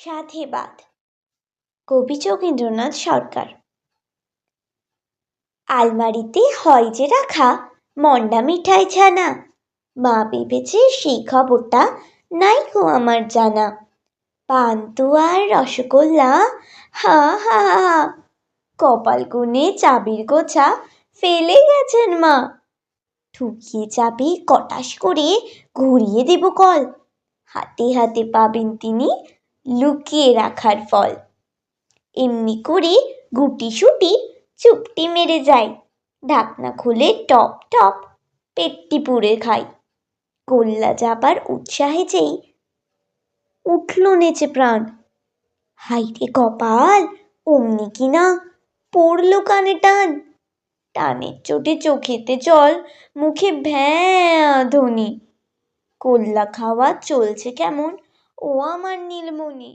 সাধেবাদ। কবি যোগেন্দ্রনাথ সরকার। আলমারিতে হয় যে রাখা মন্ডা মিঠাই ছানা, মা ভেবেছে সেই খবরটা নাই গো আমার জানা। পান্তুয়া আর রসগোল্লা, হা হা হা, কপাল গুনে চাবির গোছা ফেলে গেছেন মা। ঠুকিয়ে চাবি কটাস করে ঘুরিয়ে দেব কল, হাতে হাতে পাবেন তিনি লুকিয়ে রাখার ফল। এমনি করে গুটি সুটি চুপটি মেরে যাই, ঢাকনা খুলে টপ টপ পেটটি পুড়ে খাই। গোল্লা যাবার উৎসাহে যেই উঠল নেচে প্রাণ, হাইরে কপাল অমনি কিনা পড়লো কানে টান। টানের চোটে চোখেতে জল, মুখে ভ্যাঁ ধ্বনি। গোল্লা খাওয়া চলছে কেমন ও আমার নীলমণি।